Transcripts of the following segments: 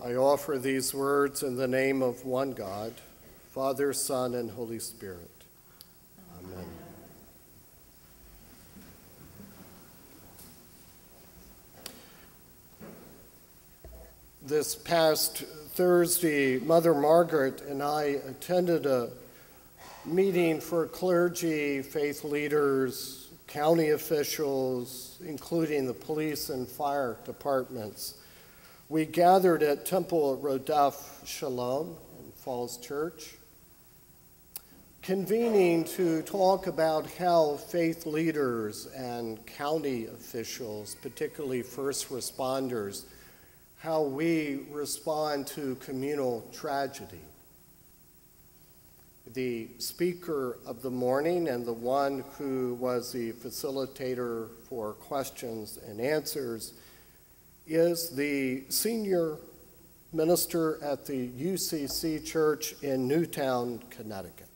I offer these words in the name of one God, Father, Son, and Holy Spirit. Amen. This past Thursday, Mother Margaret and I attended a meeting for clergy, faith leaders, county officials, including the police and fire departments. We gathered at Temple Rodef Shalom in Falls Church, convening to talk about how faith leaders and county officials, particularly first responders, how we respond to communal tragedy. The speaker of the morning and the one who was the facilitator for questions and answers is the senior minister at the UCC Church in Newtown, Connecticut.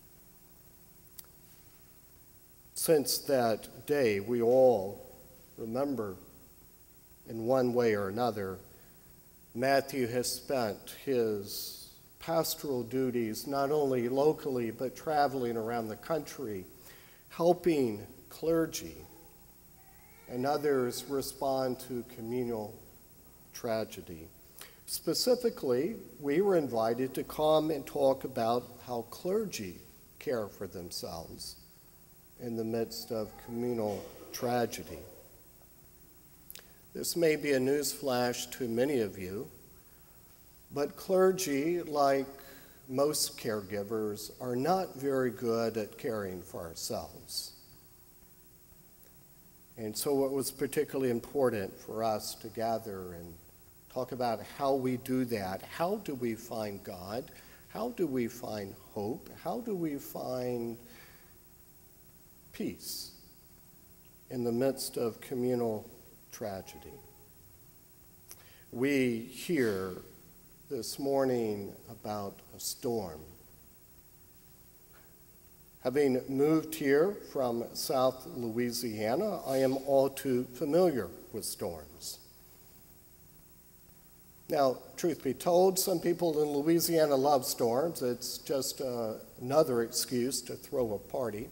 Since that day, we all remember in one way or another, Matthew has spent his pastoral duties not only locally but traveling around the country, helping clergy and others respond to communal tragedy. Specifically, we were invited to come and talk about how clergy care for themselves in the midst of communal tragedy. This may be a newsflash to many of you, but clergy, like most caregivers, are not very good at caring for ourselves. And so it was particularly important for us to gather and talk about how we do that. How do we find God? How do we find hope? How do we find peace in the midst of communal tragedy? We hear this morning about a storm. Having moved here from South Louisiana, I am all too familiar with storms. Now, truth be told, some people in Louisiana love storms. It's just another excuse to throw a party.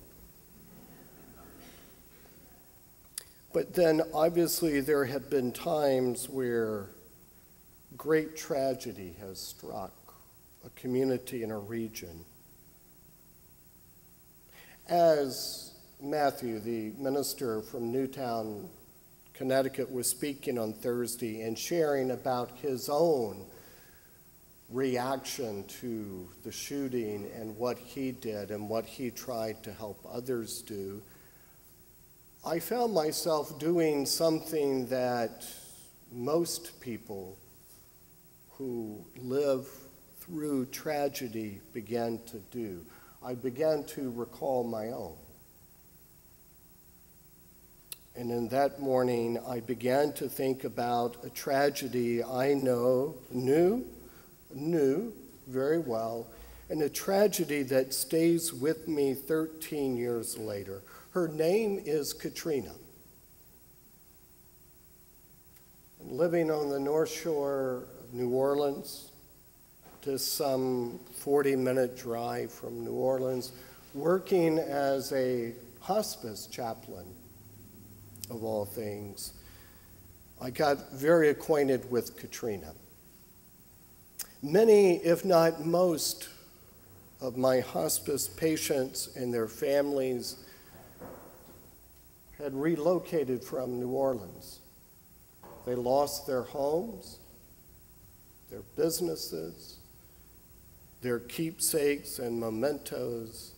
But then, obviously, there have been times where great tragedy has struck a community in a region. As Matthew, the minister from Newtown, Connecticut, was speaking on Thursday and sharing about his own reaction to the shooting and what he did and what he tried to help others do, I found myself doing something that most people who live through tragedy began to do. I began to recall my own. And in that morning, I began to think about a tragedy I knew very well, and a tragedy that stays with me 13 years later. Her name is Katrina. Living on the North Shore of New Orleans, just some 40-minute drive from New Orleans, working as a hospice chaplain, of all things, I got very acquainted with Katrina. Many, if not most, of my hospice patients and their families had relocated from New Orleans. They lost their homes, their businesses, their keepsakes and mementos.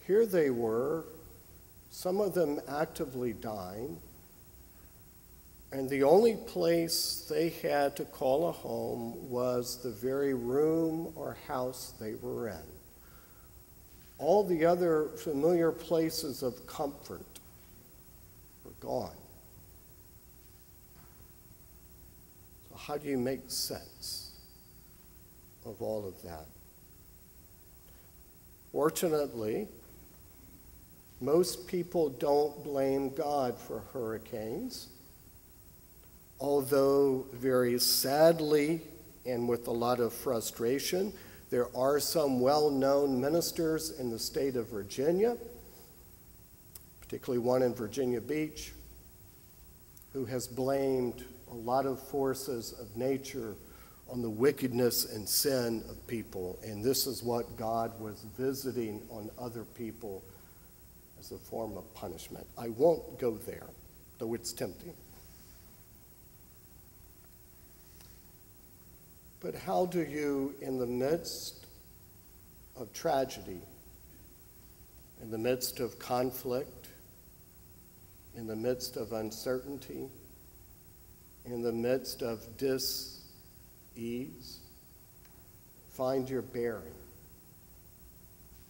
Here they were, some of them actively dying, and the only place they had to call a home was the very room or house they were in. All the other familiar places of comfort were gone. So how do you make sense of all of that? Fortunately, most people don't blame God for hurricanes, although very sadly, and with a lot of frustration. There are some well-known ministers in the state of Virginia, particularly one in Virginia Beach, who has blamed a lot of forces of nature on the wickedness and sin of people. And this is what God was visiting on other people as a form of punishment. I won't go there, though it's tempting. But how do you, in the midst of tragedy, in the midst of conflict, in the midst of uncertainty, in the midst of dis-ease, find your bearing,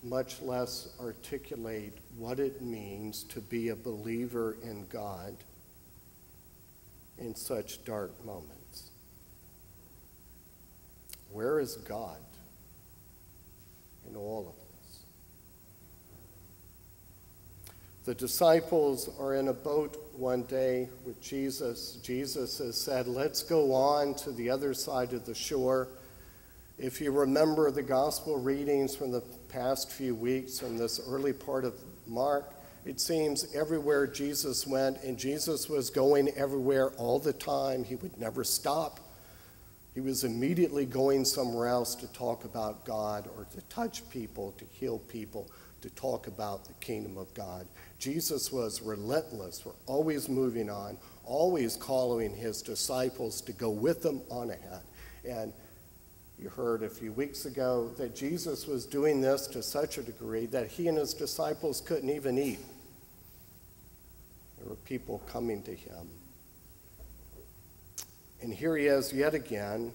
much less articulate what it means to be a believer in God in such dark moments? Where is God in all of this? The disciples are in a boat one day with Jesus. Jesus has said, let's go on to the other side of the shore. If you remember the gospel readings from the past few weeks from this early part of Mark, it seems everywhere Jesus went, and Jesus was going everywhere all the time. He would never stop. He was immediately going somewhere else to talk about God or to touch people, to heal people, to talk about the kingdom of God. Jesus was relentless for always moving on, always calling his disciples to go with him on ahead. And you heard a few weeks ago that Jesus was doing this to such a degree that he and his disciples couldn't even eat. There were people coming to him. And here he is yet again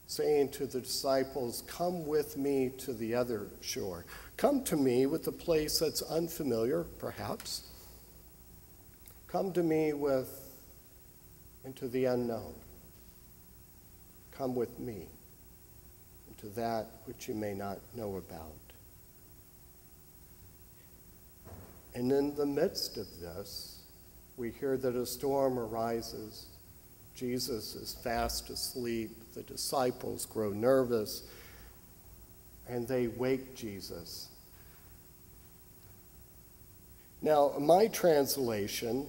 saying to the disciples, come with me to the other shore. Come to me with a place that's unfamiliar, perhaps. Come to me into the unknown. Come with me into that which you may not know about. And in the midst of this, we hear that a storm arises. Jesus is fast asleep. The disciples grow nervous, and they wake Jesus. Now, my translation,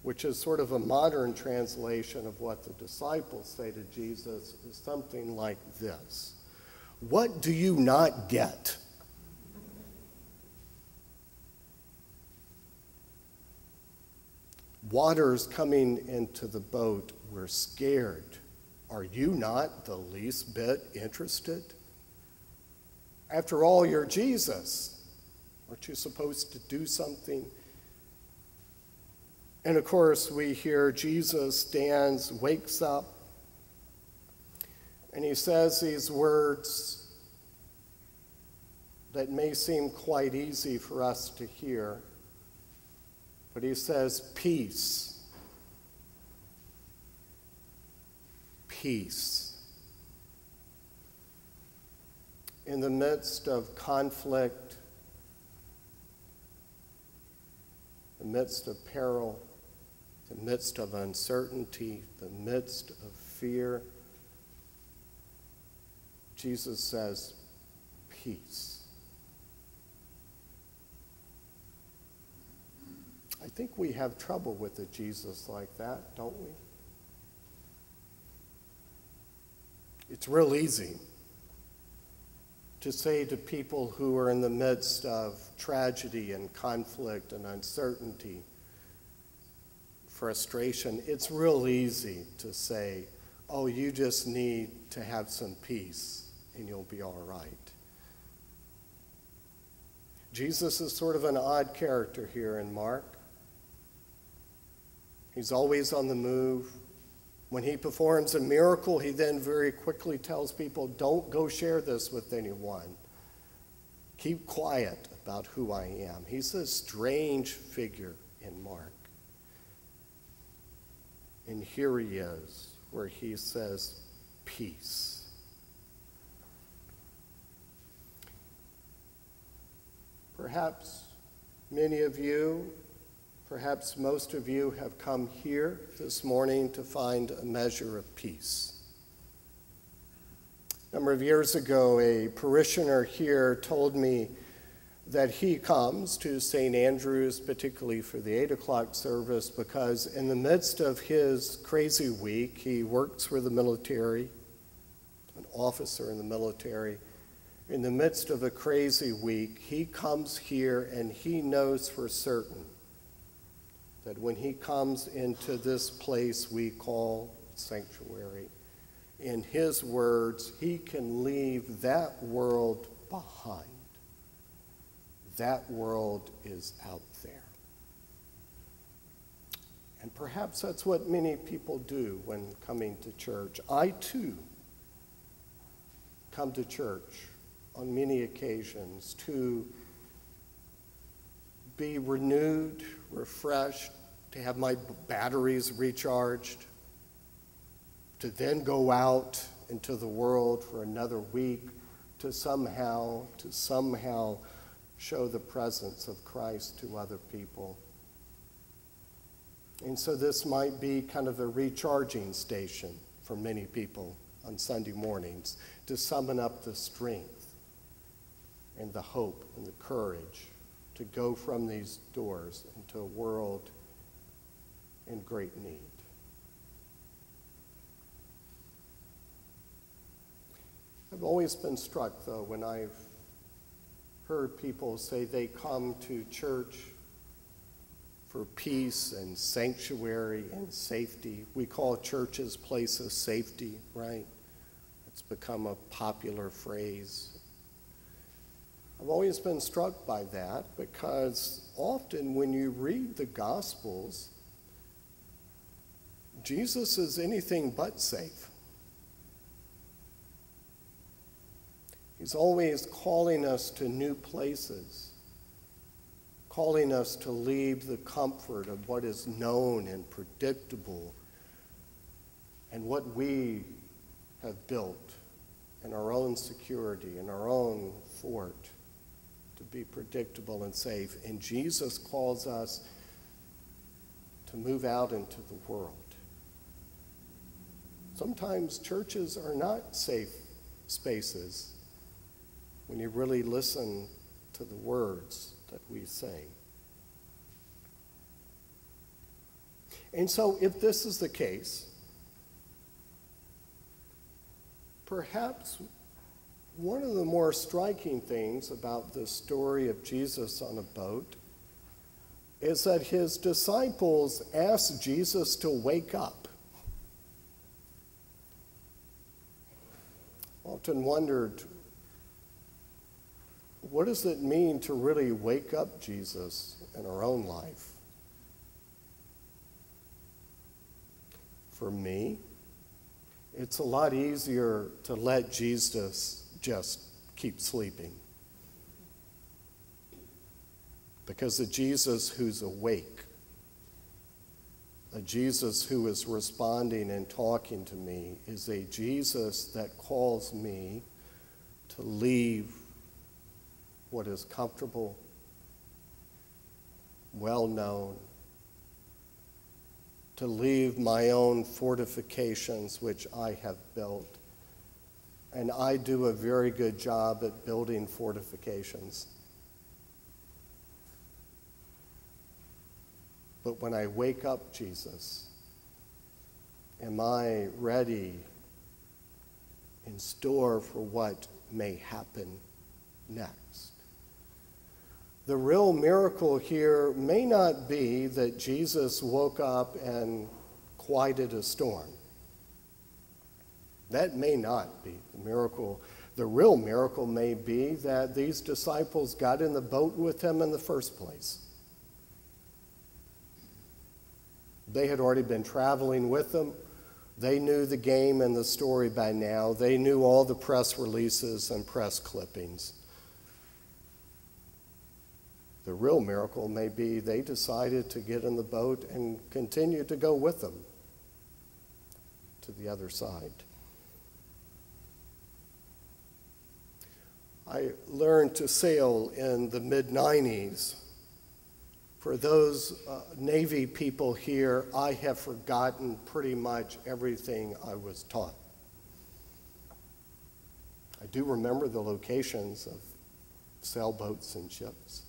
which is sort of a modern translation of what the disciples say to Jesus, is something like this. What do you not get? Waters coming into the boat, we're scared. Are you not the least bit interested? After all, you're Jesus. Aren't you supposed to do something? And of course, we hear Jesus stands, wakes up, and he says these words that may seem quite easy for us to hear. But he says, peace, peace. In the midst of conflict, the midst of peril, the midst of uncertainty, the midst of fear, Jesus says, peace. I think we have trouble with a Jesus like that, don't we? It's real easy to say to people who are in the midst of tragedy and conflict and uncertainty, frustration, it's real easy to say, oh, you just need to have some peace and you'll be all right. Jesus is sort of an odd character here in Mark. He's always on the move. When he performs a miracle, he then very quickly tells people, don't go share this with anyone. Keep quiet about who I am. He's a strange figure in Mark. And here he is, where he says, peace. Perhaps many of you, perhaps most of you have come here this morning to find a measure of peace. A number of years ago, a parishioner here told me that he comes to St. Andrew's, particularly for the 8 o'clock service, because in the midst of his crazy week, he works for the military, an officer in the military. In the midst of a crazy week, he comes here and he knows for certain that when he comes into this place we call sanctuary, in his words, he can leave that world behind. That world is out there. And perhaps that's what many people do when coming to church. I too come to church on many occasions to be renewed, refreshed, to have my batteries recharged, to then go out into the world for another week to somehow show the presence of Christ to other people. And so this might be kind of a recharging station for many people on Sunday mornings to summon up the strength and the hope and the courage to go from these doors into a world in great need. I've always been struck, though, when I've heard people say they come to church for peace and sanctuary and safety. We call churches places of safety, right? It's become a popular phrase. I've always been struck by that because often when you read the Gospels, Jesus is anything but safe. He's always calling us to new places, calling us to leave the comfort of what is known and predictable and what we have built in our own security, in our own fort, to be predictable and safe. And Jesus calls us to move out into the world. Sometimes churches are not safe spaces when you really listen to the words that we say. And so if this is the case, perhaps one of the more striking things about the story of Jesus on a boat is that his disciples asked Jesus to wake up. Often wondered, what does it mean to really wake up Jesus in our own life? For me, it's a lot easier to let Jesus just keep sleeping. Because a Jesus who's awake, a Jesus who is responding and talking to me, is a Jesus that calls me to leave what is comfortable, well-known, to leave my own fortifications which I have built. And I do a very good job at building fortifications. But when I wake up Jesus, am I ready, in store for what may happen next? The real miracle here may not be that Jesus woke up and quieted a storm. That may not be the miracle. The real miracle may be that these disciples got in the boat with him in the first place. They had already been traveling with him. They knew the game and the story by now. They knew all the press releases and press clippings. The real miracle may be they decided to get in the boat and continue to go with them to the other side. I learned to sail in the mid-90s. For those Navy people here, I have forgotten pretty much everything I was taught. I do remember the locations of sailboats and ships.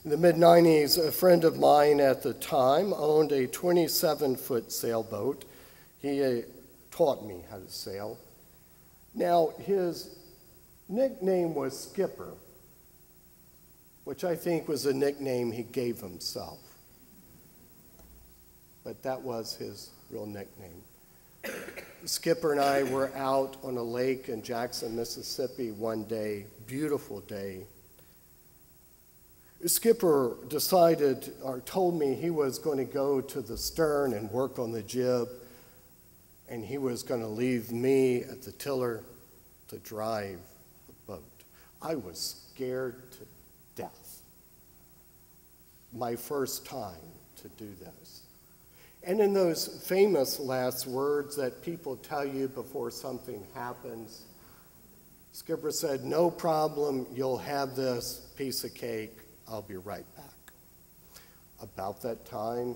In the mid-90s, a friend of mine at the time owned a 27-foot sailboat. He taught me how to sail. Now, his nickname was Skipper, which I think was a nickname he gave himself. But that was his real nickname. Skipper and I were out on a lake in Jackson, Mississippi one day, beautiful day. Skipper decided or told me he was going to go to the stern and work on the jib, and he was going to leave me at the tiller to drive the boat. I was scared to death. My first time to do this. And in those famous last words that people tell you before something happens, Skipper said, "No problem, you'll have this piece of cake. I'll be right back." About that time,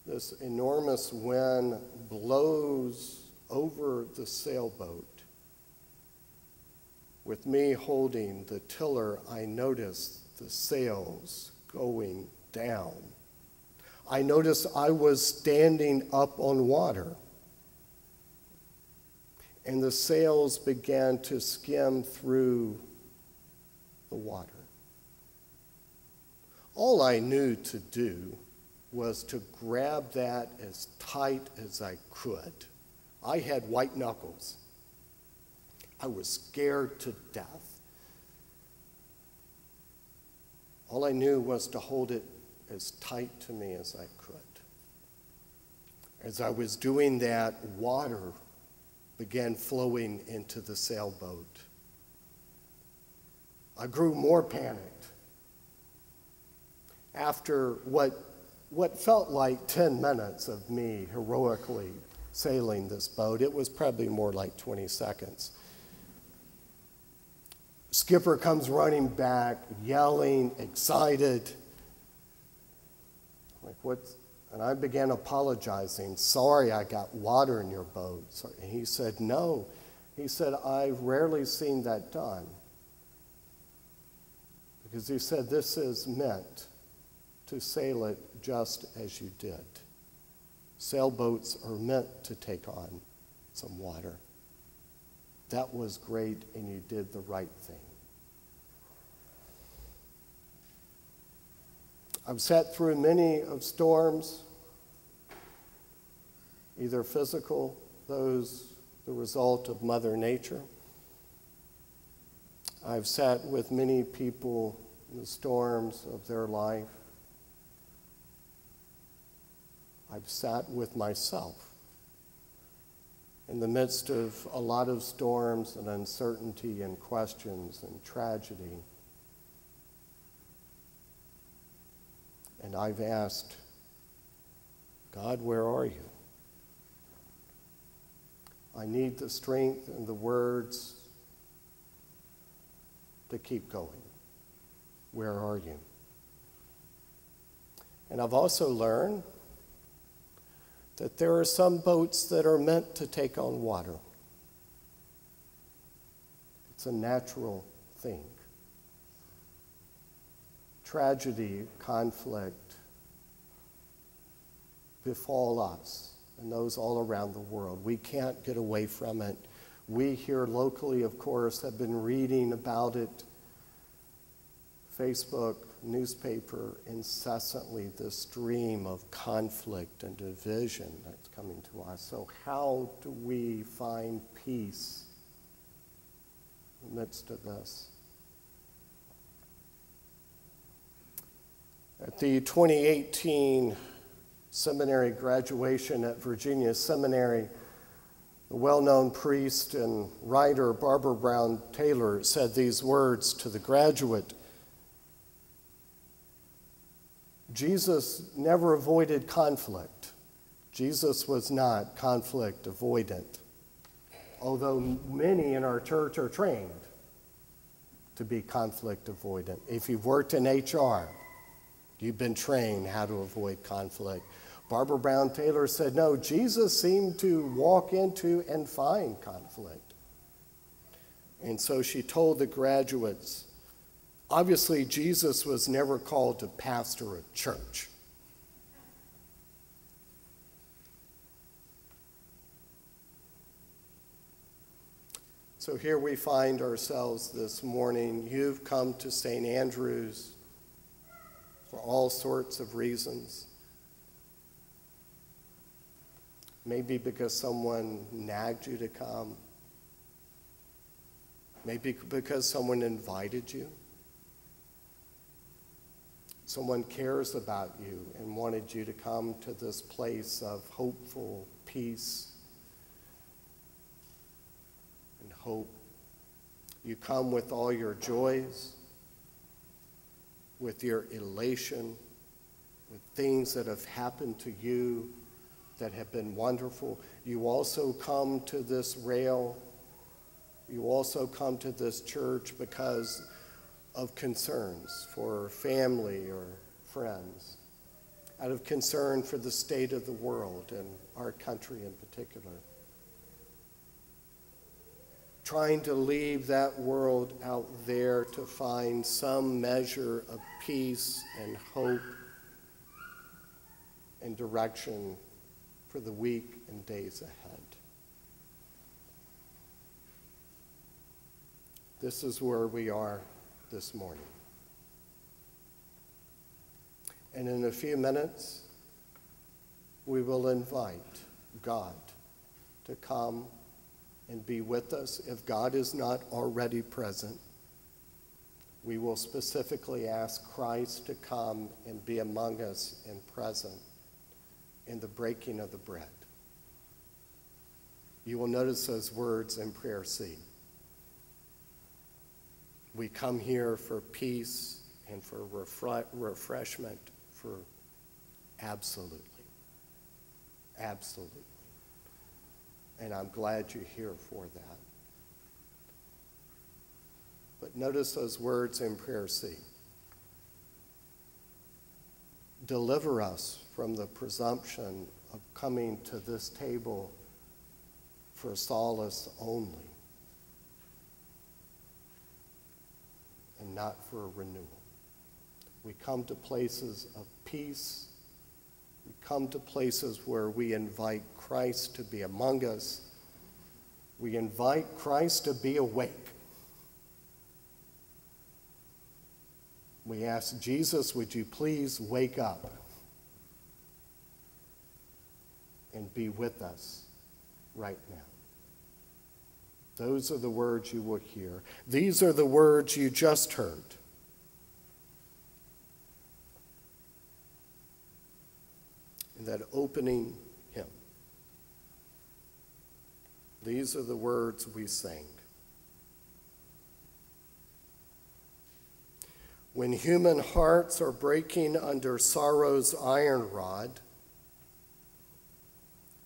this enormous wind blows over the sailboat. With me holding the tiller, I noticed the sails going down. I noticed I was standing up on water, and the sails began to skim through the water. All I knew to do was to grab that as tight as I could. I had white knuckles. I was scared to death. All I knew was to hold it as tight to me as I could. As I was doing that, water began flowing into the sailboat. I grew more panicked. After what felt like 10 minutes of me heroically sailing this boat, it was probably more like 20 seconds. Skipper comes running back, yelling, excited. Like, what's, and I began apologizing. "Sorry, I got water in your boat." And he said, "No." He said, "I've rarely seen that done." Because he said, "This is meant to sail it just as you did. Sailboats are meant to take on some water. That was great, and you did the right thing." I've sat through many of storms, either physical, those the result of Mother Nature. I've sat with many people in the storms of their life. I've sat with myself in the midst of a lot of storms and uncertainty and questions and tragedy. And I've asked, "God, where are you? I need the strength and the words to keep going. Where are you?" And I've also learned that there are some boats that are meant to take on water. It's a natural thing. Tragedy, conflict befall us and those all around the world. We can't get away from it. We here locally, of course, have been reading about it. Facebook, newspaper, incessantly, this stream of conflict and division that's coming to us. So how do we find peace in the midst of this? At the 2018 seminary graduation at Virginia Seminary, the well-known priest and writer Barbara Brown Taylor said these words to the graduate: "Jesus never avoided conflict. Jesus was not conflict avoidant, although many in our church are trained to be conflict avoidant. If you've worked in HR, you've been trained how to avoid conflict." Barbara Brown Taylor said, "No, Jesus seemed to walk into and find conflict. And so she told the graduates, obviously Jesus was never called to pastor a church. So here we find ourselves this morning. You've come to St. Andrew's for all sorts of reasons. Maybe because someone nagged you to come. Maybe because someone invited you. Someone cares about you and wanted you to come to this place of hopeful peace and hope. You come with all your joys, with your elation, with things that have happened to you that have been wonderful. You also come to this rail. You also come to this church because of concerns for family or friends, out of concern for the state of the world and our country in particular. Trying to leave that world out there to find some measure of peace and hope and direction for the week and days ahead. This is where we are this morning. And in a few minutes, we will invite God to come and be with us. If God is not already present, we will specifically ask Christ to come and be among us and present in the breaking of the bread. You will notice those words in prayer C. We come here for peace and for refreshment, for absolutely. And I'm glad you're here for that. But notice those words in prayer C. Deliver us from the presumption of coming to this table for solace only and not for a renewal. We come to places of peace. We come to places where we invite Christ to be among us. We invite Christ to be awake. We ask Jesus, would you please wake up and be with us right now? Those are the words you will hear. These are the words you just heard. In that opening hymn. These are the words we sang. When human hearts are breaking under sorrow's iron rod,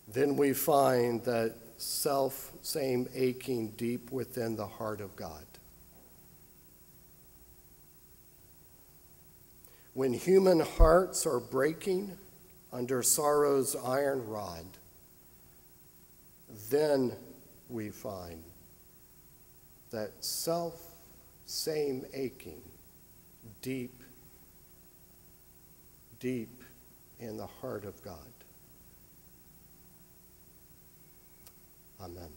then we find that self-same aching deep within the heart of God. When human hearts are breaking under sorrow's iron rod, then we find that self-same aching deep in the heart of God. Amen.